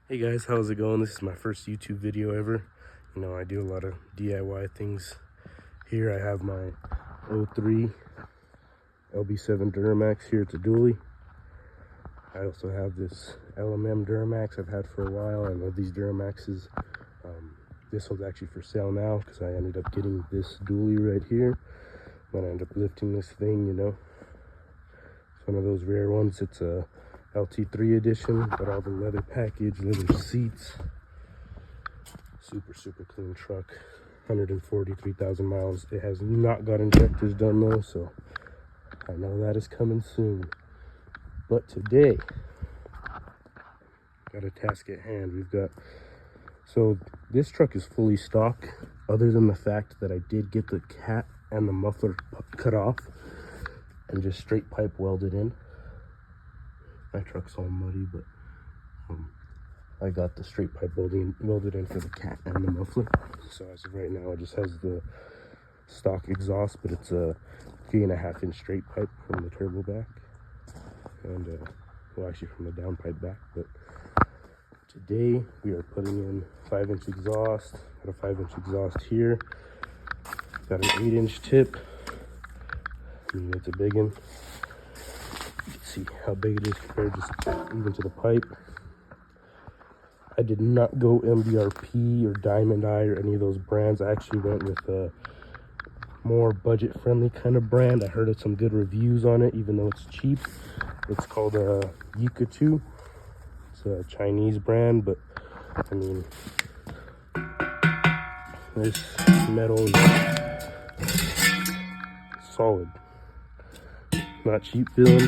Hey guys, how's it going? This is my first YouTube video ever. You know, I do a lot of DIY things. Here I have my 03 LB7 Duramax here. It's a dually. I also have this LB7 Duramax I've had for a while. I love these Duramaxes. This one's actually for sale now because I ended up getting this dually right here when I ended up lifting this thing, you know. It's one of those rare ones. It's a LT3 edition, got all the leather package, leather seats. Super clean truck. 143,000 miles. It has not got injectors done though, so I know that is coming soon. But today, got a task at hand. So this truck is fully stock, other than the fact that I did get the cat and the muffler cut off and just straight pipe welded in. My truck's all muddy, but I got the straight pipe welded in for the cat and the muffler. So as of right now, it just has the stock exhaust, but it's a 3.5 inch straight pipe from the turbo back, and well, actually from the downpipe back. But today we are putting in 5-inch exhaust. Got a 5-inch exhaust here. Got an 8-inch tip. I mean, it's a big one. See how big it is compared just even to the pipe. I did not go MBRP or Diamond Eye or any of those brands. I actually went with a more budget friendly kind of brand. I heard some good reviews on it, even though it's cheap. It's called Yikatu. It's a Chinese brand, but I mean, this metal is solid. Not cheap feeling,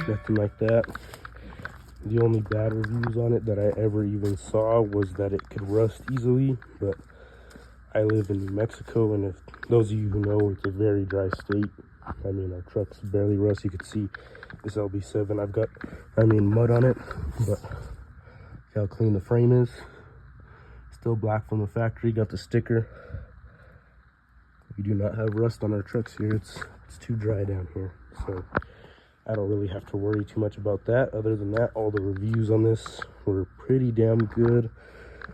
nothing like that. The only bad reviews on it that I ever even saw was that it could rust easily, but I live in New Mexico, and if those of you who know, it's a very dry state. I mean, our trucks barely rust. You can see this LB7, I've got, mud on it, but look how clean the frame is. Still black from the factory, got the sticker. We do not have rust on our trucks here. It's too dry down here, so I don't really have to worry too much about that. Other than that, all the reviews on this were pretty damn good.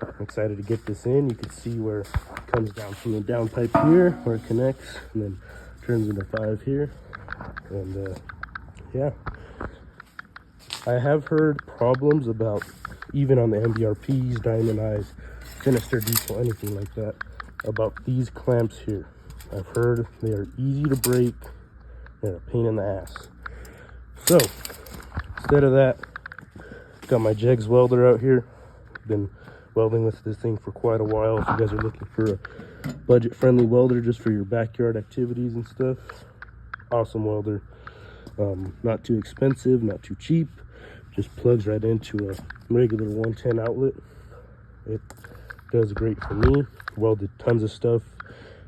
I'm excited to get this in. You can see where it comes down from the downpipe here, where it connects, and then turns into 5 here. And yeah, I have heard problems about, even on the MBRPs, Diamond Eyes, Sinister Diesel, anything like that, about these clamps here. I've heard they are easy to break. They're a pain in the ass. So instead of that, got my Jegs welder out here. Been welding with this thing for quite a while. If you guys are looking for a budget-friendly welder just for your backyard activities and stuff, awesome welder. Not too expensive, not too cheap. Just plugs right into a regular 110 outlet. It does great for me. Welded tons of stuff.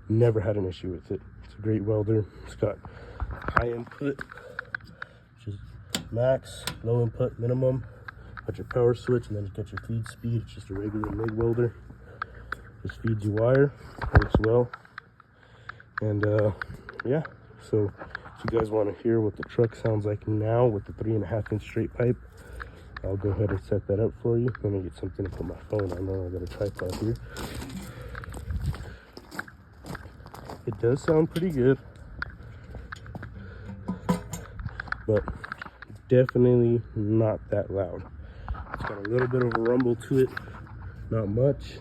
Never had an issue with it. It's a great welder. It's got high input, which is max, low input, minimum. Got your power switch, and then you got your feed speed. It's just a regular MIG welder. Just feeds you wire. Works well. And yeah, so if you guys want to hear what the truck sounds like now with the 3.5 inch straight pipe, I'll go ahead and set that up for you. Let me get something to put my phone on there. I got a tripod here. It does sound pretty good, but definitely not that loud. It's got a little bit of a rumble to it, not much.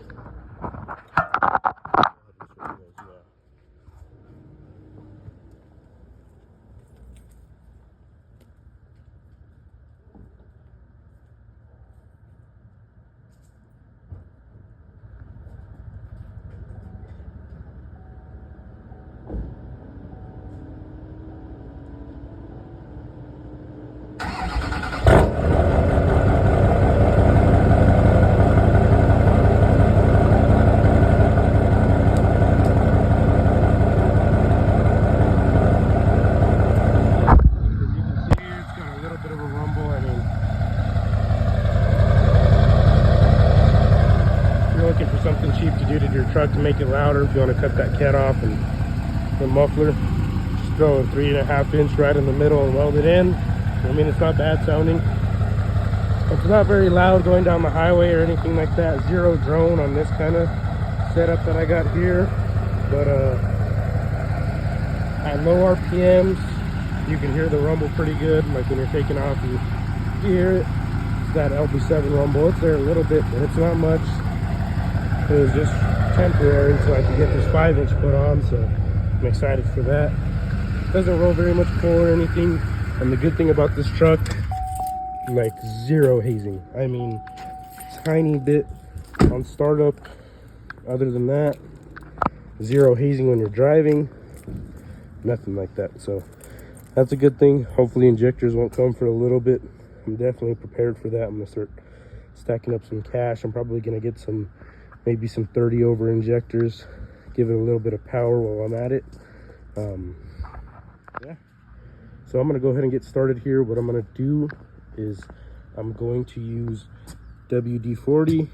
Something cheap to do to your truck to make it louder. If you want to cut that cat off and the muffler, just throw a 3.5 inch right in the middle and weld it in. I mean, it's not bad sounding. It's not very loud going down the highway or anything like that. Zero drone on this kind of setup that I got here. But at low RPMs, you can hear the rumble pretty good. Like when you're taking off, you hear it. It's that LB7 rumble. It's there a little bit, but it's not much. It was just temporary until I could get this 5-inch put on, so I'm excited for that. Doesn't roll very much pull or anything. And the good thing about this truck, like zero hazing. I mean, tiny bit on startup. Other than that, zero hazing when you're driving. Nothing like that. So that's a good thing. Hopefully injectors won't come for a little bit. I'm definitely prepared for that. I'm gonna start stacking up some cash. I'm probably gonna get some, maybe some 30 over injectors, give it a little bit of power while I'm at it. Yeah, so I'm gonna go ahead and get started here. What I'm gonna do is I'm going to use WD-40.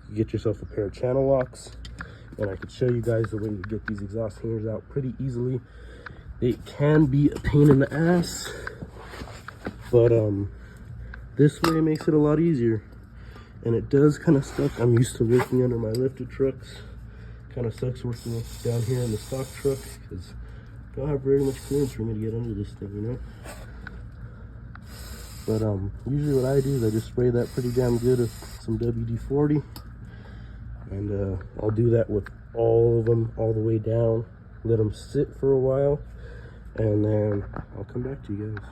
You get yourself a pair of channel locks, and I could show you guys the way to get these exhaust hangers out pretty easily. It can be a pain in the ass, but this way makes it a lot easier. And it does kind of suck. I'm used to working under my lifted trucks. Kind of sucks working down here in the stock truck because I don't have very much clearance for me to get under this thing, you know. But usually what I do is I just spray that pretty damn good with some WD-40, and I'll do that with all of them all the way down. Let them sit for a while, and then I'll come back to you guys.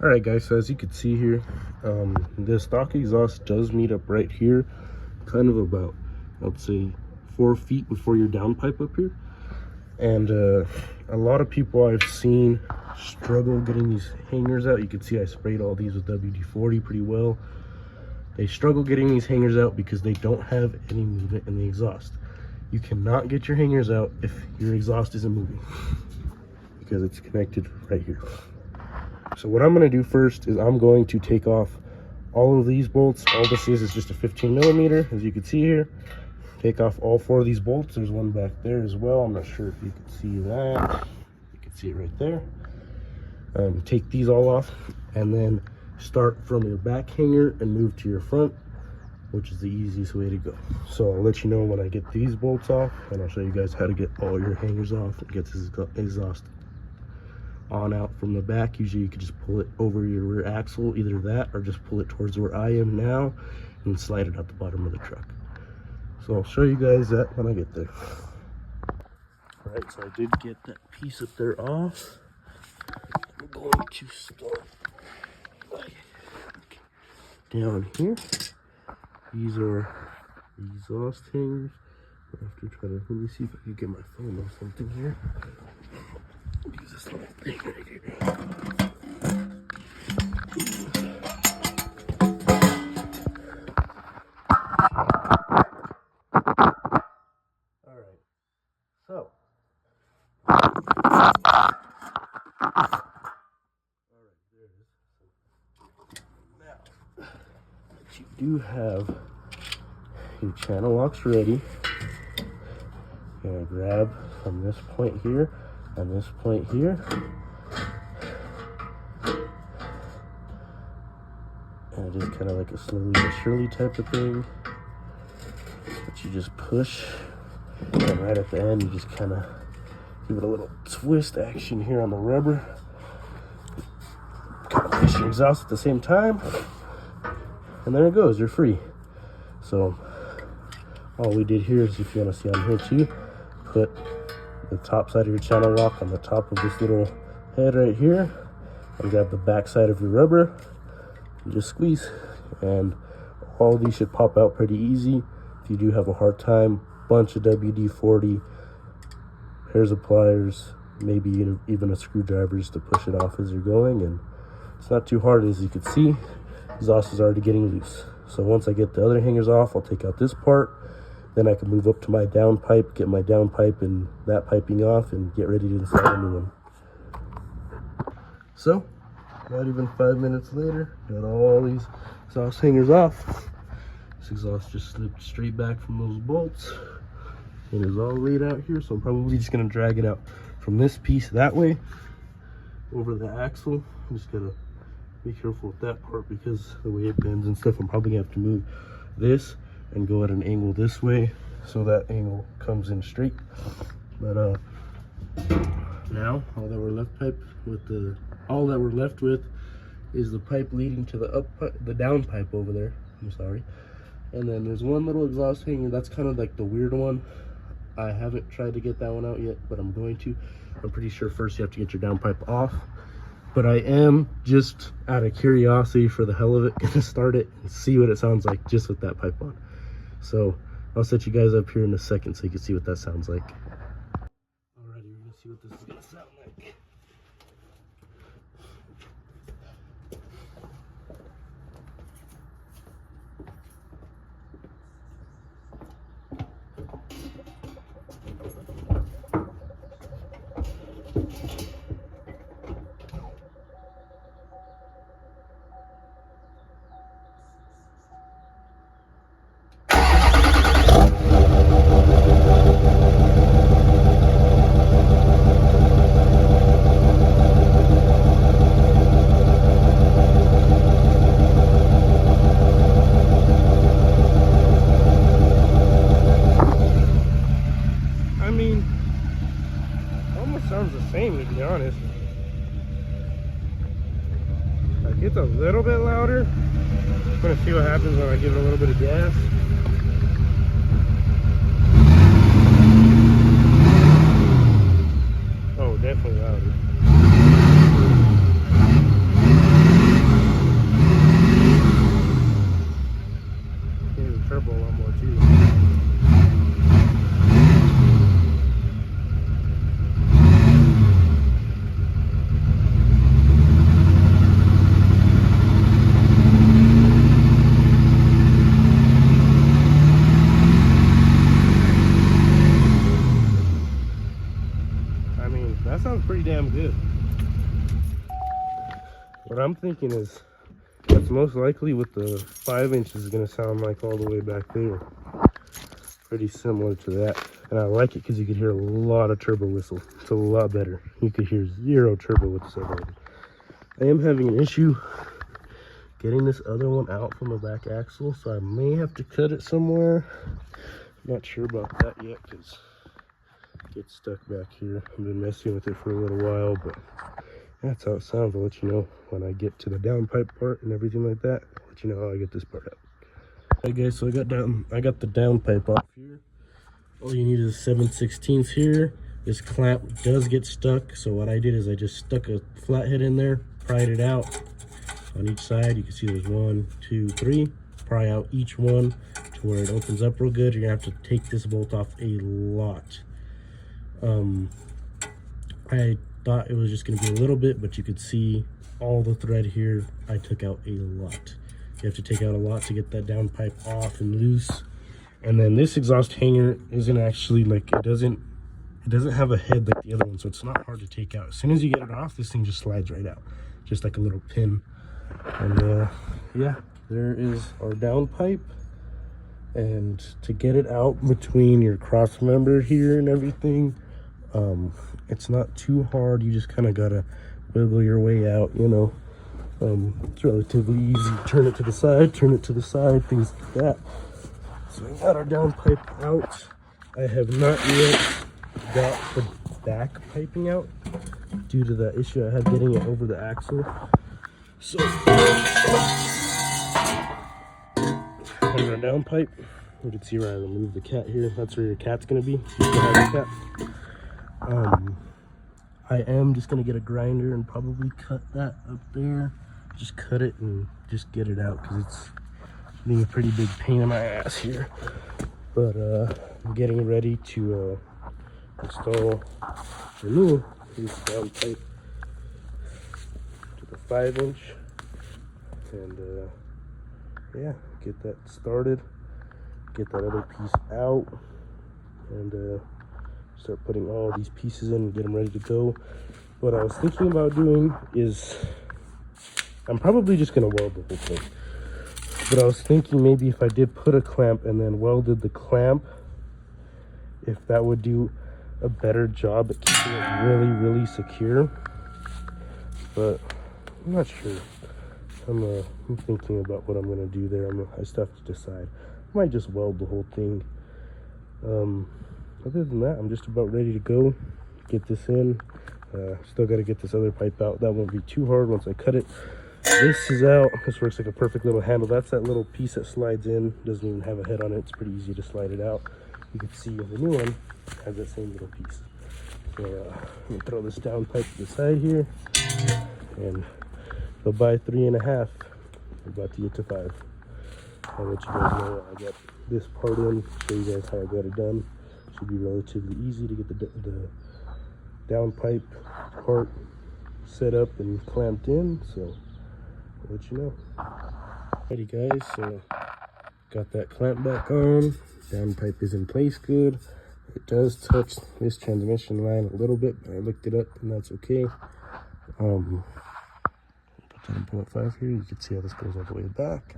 All right, guys, so as you can see here, the stock exhaust does meet up right here, kind of about, I'd say, 4 feet before your downpipe up here. And a lot of people I've seen struggle getting these hangers out. You can see I sprayed all these with WD-40 pretty well. They struggle getting these hangers out because they don't have any movement in the exhaust. You cannot get your hangers out if your exhaust isn't moving, because it's connected right here. So what I'm going to do first is I'm going to take off all of these bolts. All this is just a 15 millimeter, as you can see here. Take off all 4 of these bolts. There's one back there as well. I'm not sure if you can see that. You can see it right there. Take these all off, and then start from your back hanger and move to your front, which is the easiest way to go. So I'll let you know when I get these bolts off, and I'll show you guys how to get all your hangers off and get this exhaust on out from the back. Usually you could just pull it over your rear axle, either that or just pull it towards where I am now and slide it out the bottom of the truck. So I'll show you guys that when I get there. All right, so I did get that piece up there off. I'm going to start down here. These are the exhaust hangers. I have to try to, let me see if I can get my phone or something here. Use this little thing right here. Alright, so there it is. Now that you do have your channel locks ready, you're gonna grab from this point here and this point here, and it is kind of like a slowly but surely type of thing, but you just push, and right at the end you just kind of give it a little twist action here on the rubber, kind of push your exhaust at the same time, and there it goes, you're free. So all we did here is, if you want to see on here too, put the top side of your channel lock on the top of this little head right here, and grab the back side of your rubber and just squeeze, and all of these should pop out pretty easy. If you do have a hard time, bunch of WD-40, pairs of pliers, maybe even a screwdriver just to push it off as you're going, and it's not too hard. As you can see, exhaust is already getting loose. So once I get the other hangers off, I'll take out this part. Then I can move up to my downpipe, get my downpipe and that piping off, and get ready to install a new one. So, not even 5 minutes later, got all these exhaust hangers off. This exhaust just slipped straight back from those bolts and is all laid out here. So I'm probably just gonna drag it out from this piece that way over the axle. I'm just gonna be careful with that part because the way it bends and stuff. I'm probably gonna have to move this and go at an angle this way so that angle comes in straight. But now all that we're left with is the pipe leading to the down pipe over there. I'm sorry. And then there's one little exhaust hanger. That's kind of like the weird one. I haven't tried to get that one out yet, but I'm going to. I'm pretty sure first you have to get your down pipe off. But I am, just out of curiosity for the hell of it, gonna start it and see what it sounds like just with that pipe on. So I'll set you guys up here in a second so you can see what that sounds like. Alrighty, we're gonna see what this is gonna sound like. Sounds the same, to be honest. Like, it's a little bit louder. I'm gonna see what happens when I give it a little bit of gas. Oh, definitely louder. Here's the turbo a lot more too. That sounds pretty damn good. What I'm thinking is that's most likely what the 5-inch is going to sound like all the way back there. Pretty similar to that. And I like it because you could hear a lot of turbo whistle. It's a lot better. You could hear zero turbo with the subwoofer. I am having an issue getting this other one out from the back axle, so I may have to cut it somewhere. Not sure about that yet because gets stuck back here. I've been messing with it for a little while, but that's how it sounds. I'll let you know when I get to the downpipe part and everything like that. I'll let you know how I get this part out. Alright guys, so I got the downpipe off here. All you need is 7/16 here. This clamp does get stuck, so what I did is I just stuck a flathead in there, pried it out on each side. You can see there's 1, 2, 3. Pry out each one to where it opens up real good. You're gonna have to take this bolt off a lot. I thought it was just going to be a little bit, but you could see all the thread here. I took out a lot. You have to take out a lot to get that downpipe off and loose. And then this exhaust hanger isn't actually like, it doesn't have a head like the other one, so it's not hard to take out. As soon as you get it off, this thing just slides right out, just like a little pin. And yeah, there is our downpipe. And to get it out between your cross member here and everything, it's not too hard. You just kind of gotta wiggle your way out, you know. It's relatively easy. Turn it to the side, things like that. So we got our downpipe out. I have not yet got the back piping out due to that issue I had getting it over the axle. So here's our downpipe. You can see where I removed the cat here. That's where your cat's gonna be. You still have a cat. I am just gonna get a grinder and probably cut that up there. Just cut it and just get it out because it's being a pretty big pain in my ass here. But I'm getting ready to install the new downpipe to the 5-inch, and yeah, get that started, get that other piece out, and start putting all these pieces in and get them ready to go. What I was thinking about doing is, I'm probably just gonna weld the whole thing, but I was thinking maybe if I did put a clamp and then welded the clamp, if that would do a better job at keeping it really, really secure. But I'm not sure. I'm thinking about what I'm gonna do there. I still have to decide. I might just weld the whole thing. Other than that, I'm just about ready to go. Get this in. Still got to get this other pipe out. That won't be too hard once I cut it. This is out. This works like a perfect little handle. That's that little piece that slides in. Doesn't even have a head on it. It's pretty easy to slide it out. You can see the new one has that same little piece. So let me throw this down pipe to the side here, and go by 3.5. We're about to get to 5. I'll let you guys know I got this part in. Show you guys how I got it done. Should be relatively easy to get the down pipe part set up and clamped in. So I'll let you know. Alrighty guys, so got that clamp back on. Down pipe is in place good. It does touch this transmission line a little bit, but I looked it up and that's okay. Put that in 0.5 here. You can see how this goes all the way back.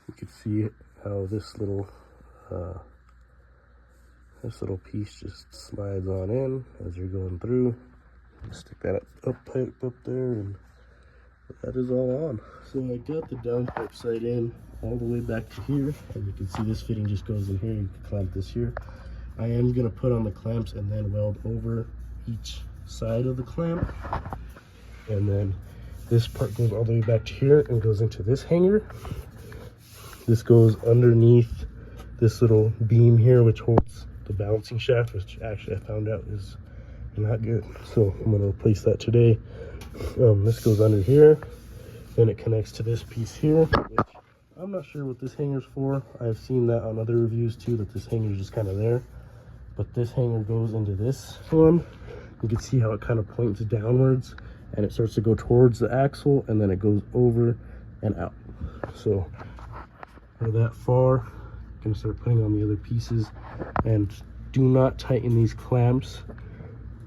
You can see how this little piece just slides on in as you're going through. Stick that pipe up there, and that is all on. So I got the down pipe side in all the way back to here. As you can see, this fitting just goes in here. You can clamp this here. I am going to put on the clamps and then weld over each side of the clamp. And then this part goes all the way back to here and goes into this hanger. This goes underneath this little beam here, which holds the balancing shaft, which actually I found out is not good. So I'm going to replace that today. This goes under here. Then it connects to this piece here, which I'm not sure what this hanger's for. I've seen that on other reviews too, that this hanger's just kind of there. But this hanger goes into this one. You can see how it kind of points downwards and it starts to go towards the axle, and then it goes over and out. So for that far, I'm gonna start putting on the other pieces. And do not tighten these clamps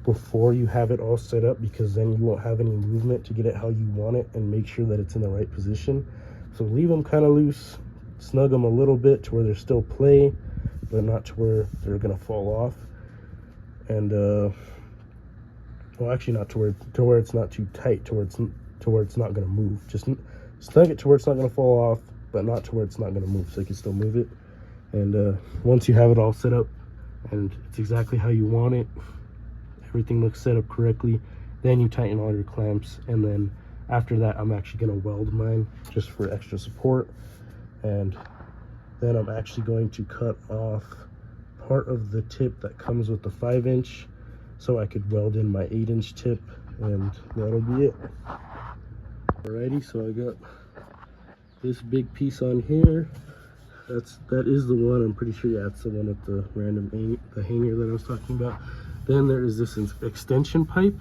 before you have it all set up, because then you won't have any movement to get it how you want it, and make sure that it's in the right position. So leave them kind of loose, snug them a little bit to where there's still play, but not to where they're gonna fall off. And well, actually not to where it's not too tight, to where it's not gonna move. Just snug it to where it's not gonna fall off, but not to where it's not gonna move, so you can still move it. And once you have it all set up and it's exactly how you want it, everything looks set up correctly, then you tighten all your clamps. And then after that, I'm actually going to weld mine just for extra support. And then I'm actually going to cut off part of the tip that comes with the 5-inch so I could weld in my 8-inch tip, and that'll be it. Alrighty, so I got this big piece on here. That is the one, I'm pretty sure, yeah, it's the one with the the hanger that I was talking about. Then there is this extension pipe.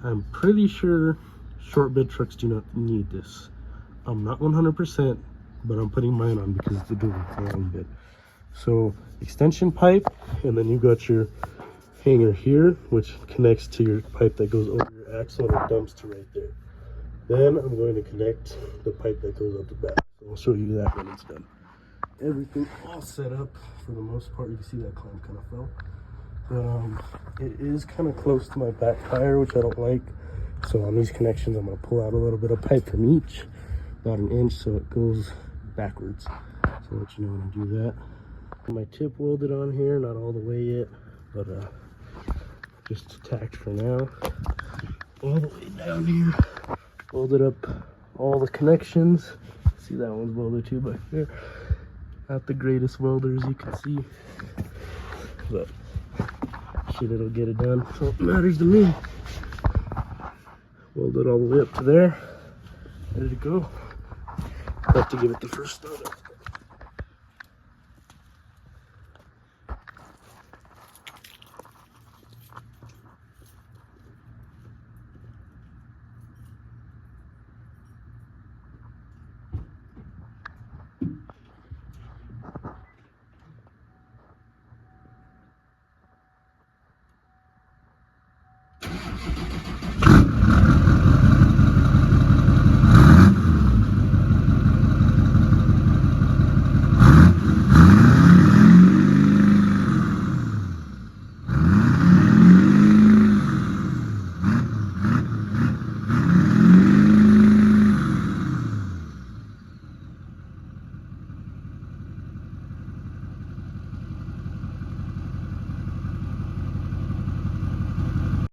I'm pretty sure short bed trucks do not need this. I'm not 100%, but I'm putting mine on because it's a long bed. So extension pipe, and then you got your hanger here, which connects to your pipe that goes over your axle, and it dumps to right there. Then I'm going to connect the pipe that goes up the back. So I'll show you that when it's done. Everything all set up for the most part. You can see that clamp kind of fell, but it is kind of close to my back tire, which I don't like. So on these connections, I'm going to pull out a little bit of pipe from each, about 1 inch, so it goes backwards. So I'll let you know when I do that. My tip welded on here, not all the way yet, but just tacked for now. All the way down here, welded up all the connections. See, that one's welded too back there. Not the greatest welder, as you can see, but shit, it'll get it done. So it matters to me. Welded all the way up to there, ready to go. About to give it the first start up.